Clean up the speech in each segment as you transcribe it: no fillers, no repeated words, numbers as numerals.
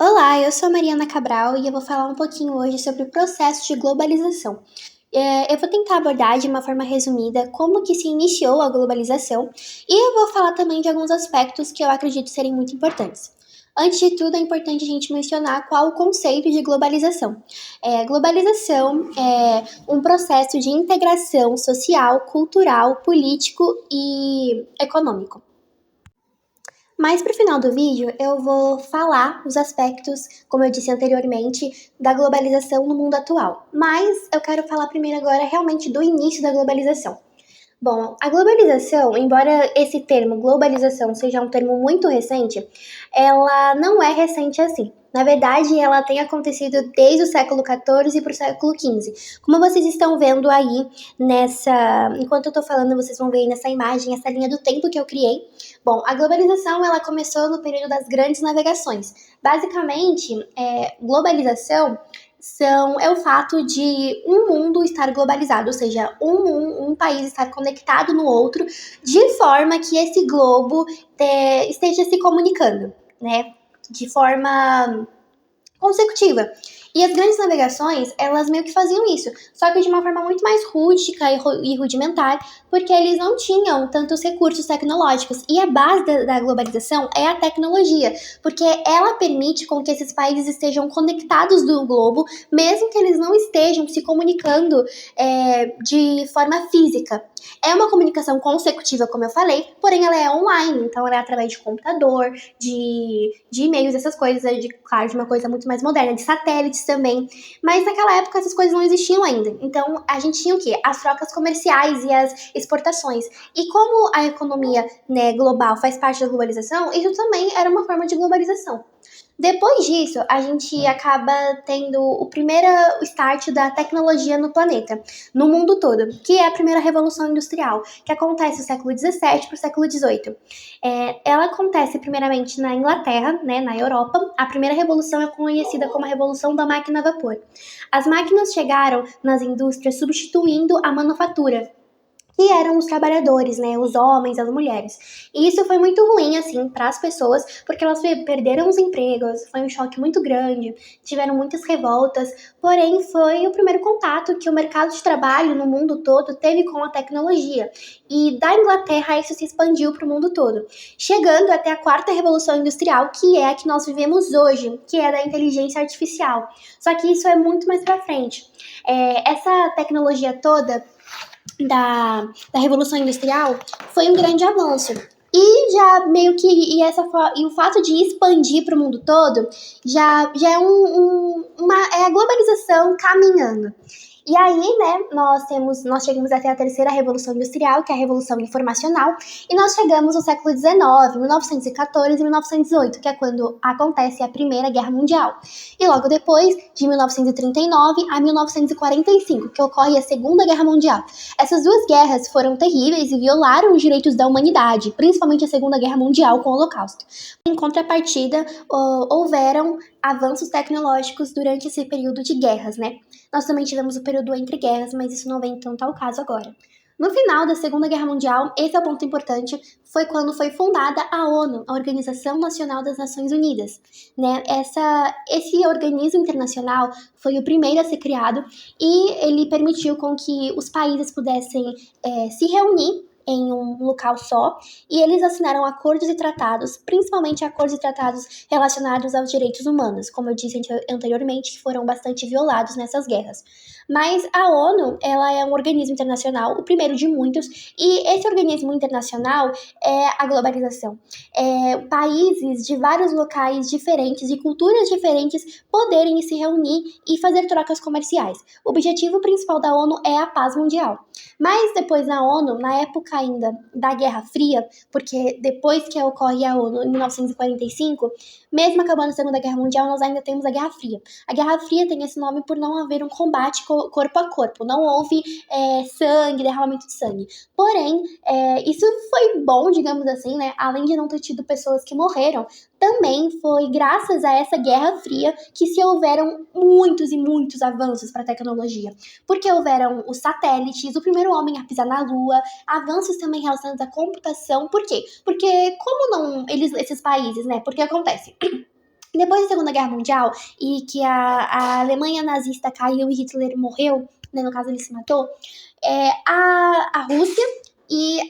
Olá, eu sou a Mariana Cabral e eu vou falar um pouquinho hoje sobre o processo de globalização. Eu vou tentar abordar de uma forma resumida como que se iniciou a globalização e eu vou falar também de alguns aspectos que eu acredito serem muito importantes. Antes de tudo, é importante a gente mencionar qual o conceito de globalização. Globalização é um processo de integração social, cultural, político e econômico. Mas para o final do vídeo, eu vou falar os aspectos, como eu disse anteriormente, da globalização no mundo atual. Mas eu quero falar primeiro agora realmente do início da globalização. Bom, a globalização, embora esse termo globalização seja um termo muito recente, ela não é recente assim. Na verdade, ela tem acontecido desde o século XIV para o século XV. Como vocês estão vendo aí enquanto eu estou falando, vocês vão ver aí nessa imagem, essa linha do tempo que eu criei. Bom, a globalização ela começou no período das grandes navegações. Basicamente, globalização é o fato de um mundo estar globalizado, ou seja, um país estar conectado no outro, de forma que esse globo esteja se comunicando, né? De forma consecutiva. E as grandes navegações, elas meio que faziam isso, só que de uma forma muito mais rústica e rudimentar, porque eles não tinham tantos recursos tecnológicos. E a base da globalização é a tecnologia, porque ela permite com que esses países estejam conectados do globo, mesmo que eles não estejam se comunicando de forma física. É uma comunicação consecutiva, como eu falei, porém ela é online, então ela é através de computador, de e-mails, essas coisas, claro, de uma coisa muito mais moderna, de satélites também. Mas naquela época essas coisas não existiam ainda. Então a gente tinha o quê? As trocas comerciais e as exportações. E como a economia, né, global faz parte da globalização, isso também era uma forma de globalização. Depois disso, a gente acaba tendo o primeiro start da tecnologia no planeta, no mundo todo, que é a primeira revolução industrial, que acontece do século XVII para o século XVIII. Ela acontece primeiramente na Inglaterra, né, na Europa. A primeira revolução é conhecida como a Revolução da Máquina a Vapor. As máquinas chegaram nas indústrias substituindo a manufatura, que eram os trabalhadores, né, os homens, as mulheres. E isso foi muito ruim, assim, para as pessoas, porque elas perderam os empregos, foi um choque muito grande, tiveram muitas revoltas, porém foi o primeiro contato que o mercado de trabalho no mundo todo teve com a tecnologia. E da Inglaterra isso se expandiu para o mundo todo, chegando até a quarta revolução industrial, que é a que nós vivemos hoje, que é da inteligência artificial. Só que isso é muito mais para frente. Essa tecnologia toda da Revolução Industrial foi um grande avanço. E já meio que e o fato de expandir para o mundo todo já é a globalização caminhando. E aí, né, nós chegamos até a terceira revolução industrial, que é a revolução informacional, e nós chegamos no século XIX, 1914 e 1918, que é quando acontece a Primeira Guerra Mundial. E logo depois, de 1939 a 1945, que ocorre a Segunda Guerra Mundial. Essas duas guerras foram terríveis e violaram os direitos da humanidade, principalmente a Segunda Guerra Mundial com o Holocausto. Em contrapartida, houveram avanços tecnológicos durante esse período de guerras, né? Nós também tivemos o período entre guerras, mas isso não vem tanto ao caso agora. No final da Segunda Guerra Mundial, esse é o ponto importante, foi quando foi fundada a ONU, a Organização Nacional das Nações Unidas. Né? Esse organismo internacional foi o primeiro a ser criado e ele permitiu com que os países pudessem se reunir em um local só, e eles assinaram acordos e tratados, principalmente acordos e tratados relacionados aos direitos humanos, como eu disse anteriormente, que foram bastante violados nessas guerras. Mas a ONU, ela é um organismo internacional, o primeiro de muitos, e esse organismo internacional é a globalização. Países de vários locais diferentes, de culturas diferentes, poderem se reunir e fazer trocas comerciais. O objetivo principal da ONU é a paz mundial. Mas depois na ONU, na época ainda da Guerra Fria, porque depois que ocorre a ONU em 1945, mesmo acabando a Segunda Guerra Mundial, nós ainda temos a Guerra Fria. A Guerra Fria tem esse nome por não haver um combate corpo a corpo, não houve sangue, derramamento de sangue. Porém, isso foi bom, digamos assim, né? Além de não ter tido pessoas que morreram, também foi graças a essa Guerra Fria que se houveram muitos e muitos avanços para a tecnologia. Porque houveram os satélites, o primeiro homem a pisar na Lua, avanços também relacionados à computação. Por quê? Porque como não esses países, né? Porque acontece. Depois da Segunda Guerra Mundial, e que a Alemanha nazista caiu e Hitler morreu, né, no caso ele se matou, a Rússia e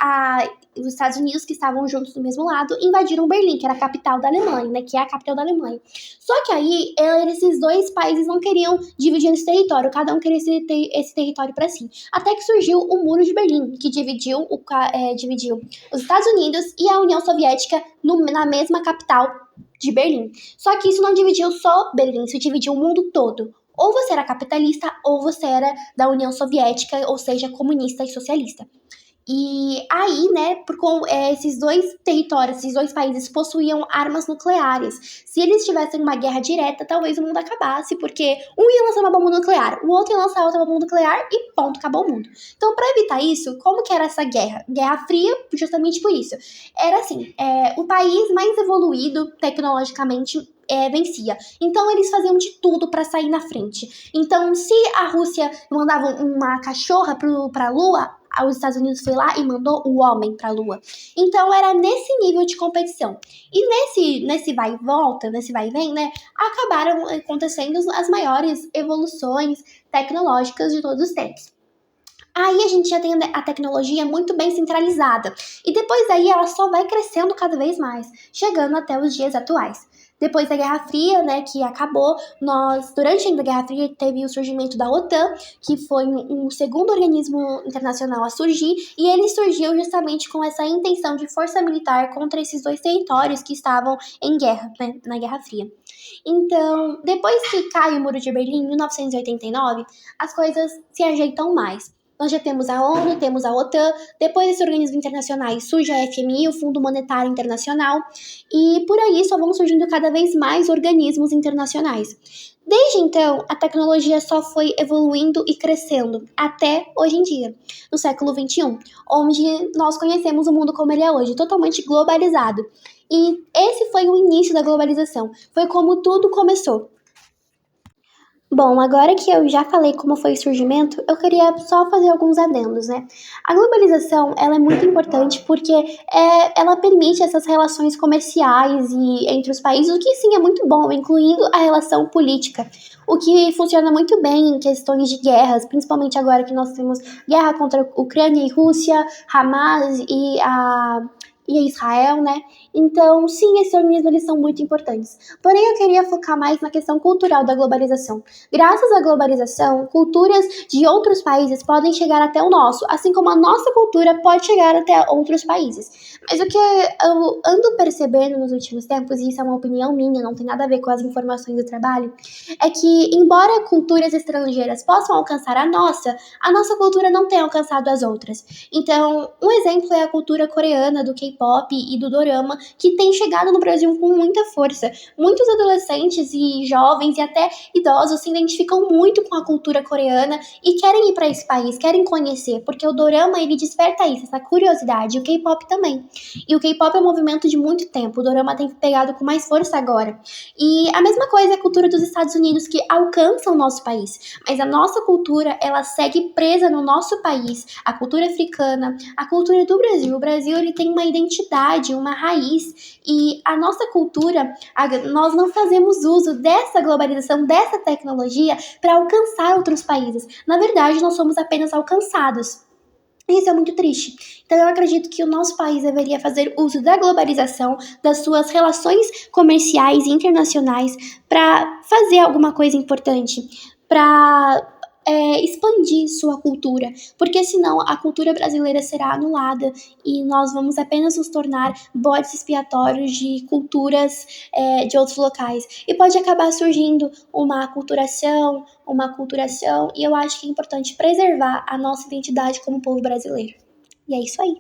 os Estados Unidos, que estavam juntos do mesmo lado, invadiram Berlim, que era a capital da Alemanha, né, que é a capital da Alemanha. Só que aí, esses dois países não queriam dividir esse território, cada um queria esse território para si. Até que surgiu o Muro de Berlim, que dividiu os Estados Unidos e a União Soviética na mesma capital de Berlim. Só que isso não dividiu só Berlim, isso dividiu o mundo todo. Ou você era capitalista, ou você era da União Soviética, ou seja, comunista e socialista. E aí, né, esses dois territórios, esses dois países possuíam armas nucleares. Se eles tivessem uma guerra direta, talvez o mundo acabasse, porque um ia lançar uma bomba nuclear, o outro ia lançar outra bomba nuclear e ponto, acabou o mundo. Então, para evitar isso, como que era essa guerra? Guerra Fria, justamente por isso. Era assim, o país mais evoluído tecnologicamente vencia. Então eles faziam de tudo para sair na frente. Então, se a Rússia mandava uma cachorra para a Lua, os Estados Unidos foi lá e mandou o homem para a Lua. Então era nesse nível de competição. E nesse vai e volta, nesse vai e vem, né, acabaram acontecendo as maiores evoluções tecnológicas de todos os tempos. Aí a gente já tem a tecnologia muito bem centralizada. E depois daí ela só vai crescendo cada vez mais, chegando até os dias atuais. Depois da Guerra Fria, né, que acabou, durante a Guerra Fria, teve o surgimento da OTAN, que foi um segundo organismo internacional a surgir, e ele surgiu justamente com essa intenção de força militar contra esses dois territórios que estavam em guerra, né, na Guerra Fria. Então, depois que cai o Muro de Berlim, em 1989, as coisas se ajeitam mais. Nós já temos a ONU, temos a OTAN, depois desses organismos internacionais surge a FMI, o Fundo Monetário Internacional, e por aí só vão surgindo cada vez mais organismos internacionais. Desde então, a tecnologia só foi evoluindo e crescendo, até hoje em dia, no século XXI, onde nós conhecemos o mundo como ele é hoje, totalmente globalizado. E esse foi o início da globalização, foi como tudo começou. Bom, agora que eu já falei como foi o surgimento, eu queria só fazer alguns adendos, né? A globalização, ela é muito importante porque ela permite essas relações comerciais e entre os países, o que sim é muito bom, incluindo a relação política, o que funciona muito bem em questões de guerras, principalmente agora que nós temos guerra contra Ucrânia e Rússia, Hamas e Israel, né? Então, sim, esses organismos eles são muito importantes. Porém, eu queria focar mais na questão cultural da globalização. Graças à globalização, culturas de outros países podem chegar até o nosso, assim como a nossa cultura pode chegar até outros países. Mas o que eu ando percebendo nos últimos tempos, e isso é uma opinião minha, não tem nada a ver com as informações do trabalho, é que, embora culturas estrangeiras possam alcançar a nossa cultura não tem alcançado as outras. Então, um exemplo é a cultura coreana, do K-pop e do dorama, que tem chegado no Brasil com muita força. Muitos adolescentes e jovens e até idosos se identificam muito com a cultura coreana e querem ir para esse país, querem conhecer, porque o dorama ele desperta isso, essa curiosidade, e o K-pop também. E o K-pop é um movimento de muito tempo, o dorama tem pegado com mais força agora. E a mesma coisa é a cultura dos Estados Unidos, que alcança o nosso país, mas a nossa cultura, ela segue presa no nosso país, a cultura africana, a cultura do Brasil. O Brasil ele tem uma identidade, uma raiz, e a nossa cultura, nós não fazemos uso dessa globalização, dessa tecnologia para alcançar outros países. Na verdade, nós somos apenas alcançados. Isso é muito triste. Então eu acredito que o nosso país deveria fazer uso da globalização, das suas relações comerciais e internacionais para fazer alguma coisa importante, para expandir sua cultura, porque senão a cultura brasileira será anulada e nós vamos apenas nos tornar bodes expiatórios de culturas de outros locais. E pode acabar surgindo uma culturação, e eu acho que é importante preservar a nossa identidade como povo brasileiro. E é isso aí.